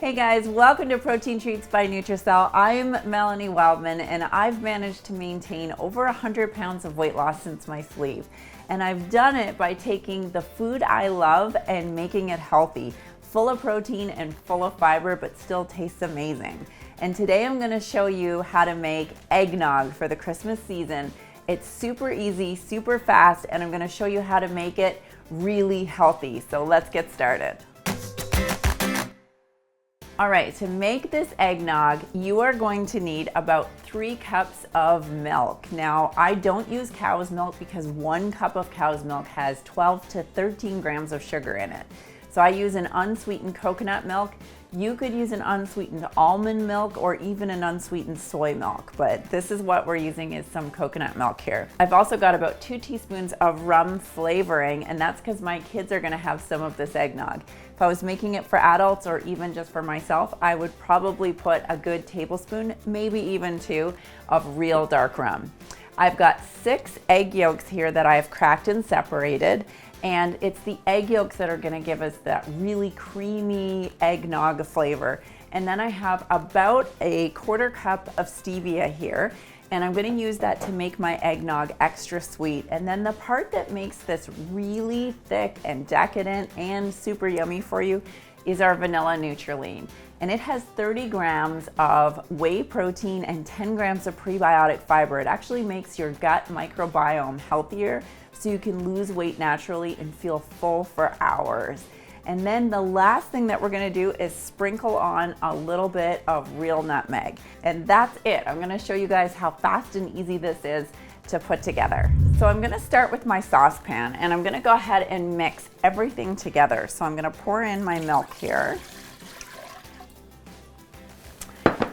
Hey guys, welcome to Protein Treats by Nutracelle. I'm Melanie Wildman and I've managed to maintain over 100 pounds of weight loss since my sleeve. And I've done it by taking the food I love and making it healthy, full of protein and full of fiber, but still tastes amazing. And today I'm gonna show you how to make eggnog for the Christmas season. It's super easy, super fast, and I'm gonna show you how to make it really healthy. So let's get started. All right, to make this eggnog, you are going to need about 3 cups of milk. Now, I don't use cow's milk because 1 cup of cow's milk has 12 to 13 grams of sugar in it. So I use an unsweetened coconut milk. You could use an unsweetened almond milk or even an unsweetened soy milk, but this is what we're using is some coconut milk here. I've also got about 2 teaspoons of rum flavoring, and that's because my kids are gonna have some of this eggnog. If I was making it for adults or even just for myself, I would probably put a good tablespoon, maybe even 2, of real dark rum. I've got 6 egg yolks here that I've cracked and separated, and it's the egg yolks that are gonna give us that really creamy eggnog flavor. And then I have about a 1/4 cup of stevia here, and I'm gonna use that to make my eggnog extra sweet. And then the part that makes this really thick and decadent and super yummy for you is our vanilla Nutracelle. And it has 30 grams of whey protein and 10 grams of prebiotic fiber. It actually makes your gut microbiome healthier so you can lose weight naturally and feel full for hours. And then the last thing that we're gonna do is sprinkle on a little bit of real nutmeg. And that's it. I'm gonna show you guys how fast and easy this is to put together. So I'm gonna start with my saucepan and I'm gonna go ahead and mix everything together. So I'm gonna pour in my milk here.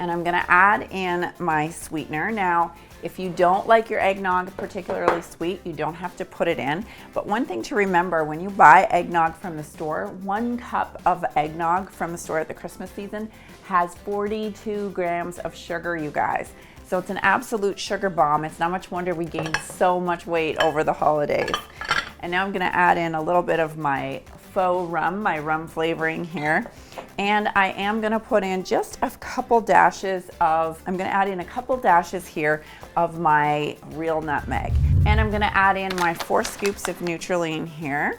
And I'm gonna add in my sweetener. Now, if you don't like your eggnog particularly sweet, you don't have to put it in. But one thing to remember, when you buy eggnog from the store, 1 cup of eggnog from the store at the Christmas season has 42 grams of sugar, you guys. So it's an absolute sugar bomb. It's not much wonder we gained so much weight over the holidays. And now I'm gonna add in a little bit of my faux rum, my rum flavoring here. And I am gonna put in just a couple dashes of, I'm gonna add in a couple dashes here of my real nutmeg. And I'm gonna add in my 4 scoops of Nutracelle here.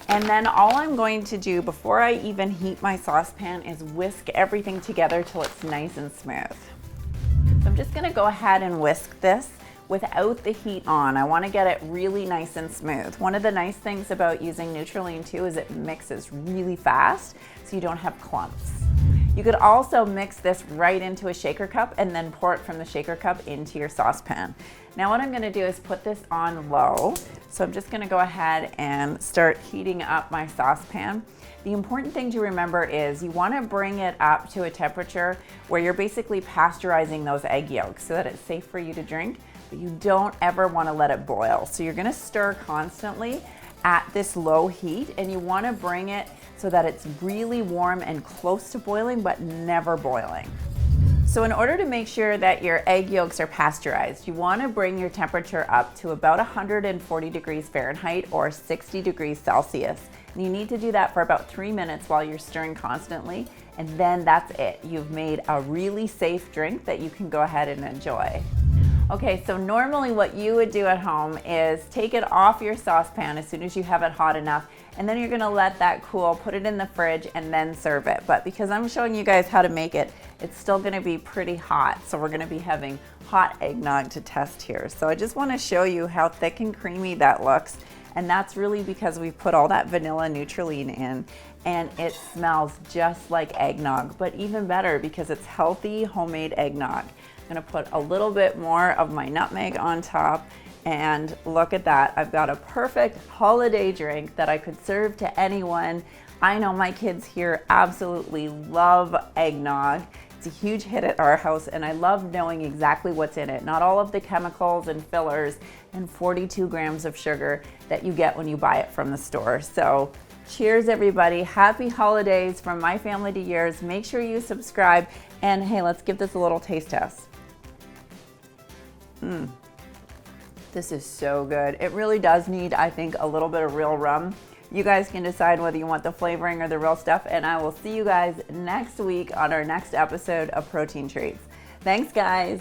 And then all I'm going to do before I even heat my saucepan is whisk everything together till it's nice and smooth. So I'm just gonna go ahead and whisk this without the heat on. I wanna get it really nice and smooth. One of the nice things about using Nutracelle too is it mixes really fast so you don't have clumps. You could also mix this right into a shaker cup and then pour it from the shaker cup into your saucepan. Now what I'm gonna do is put this on low. So I'm just gonna go ahead and start heating up my saucepan. The important thing to remember is you wanna bring it up to a temperature where you're basically pasteurizing those egg yolks so that it's safe for you to drink, but you don't ever wanna let it boil. So you're gonna stir constantly at this low heat, and you wanna bring it so that it's really warm and close to boiling, but never boiling. So in order to make sure that your egg yolks are pasteurized, you wanna bring your temperature up to about 140 degrees Fahrenheit or 60 degrees Celsius. And you need to do that for about 3 minutes while you're stirring constantly, and then that's it. You've made a really safe drink that you can go ahead and enjoy. Okay, so normally what you would do at home is take it off your saucepan as soon as you have it hot enough, and then you're gonna let that cool, put it in the fridge, and then serve it. But because I'm showing you guys how to make it, it's still gonna be pretty hot. So we're gonna be having hot eggnog to test here. So I just wanna show you how thick and creamy that looks. And that's really because we put all that vanilla Nutracelle in, and it smells just like eggnog, but even better because it's healthy homemade eggnog. I'm gonna put a little bit more of my nutmeg on top, and look at that. I've got a perfect holiday drink that I could serve to anyone. I know my kids here absolutely love eggnog. It's a huge hit at our house, and I love knowing exactly what's in it. Not all of the chemicals and fillers and 42 grams of sugar that you get when you buy it from the store. So cheers everybody, happy holidays from my family to yours. Make sure you subscribe, and hey, let's give this a little taste test. This is so good. It really does need, I think, a little bit of real rum You guys can decide whether you want the flavoring or the real stuff, and I will see you guys next week on our next episode of Protein Treats. Thanks, guys.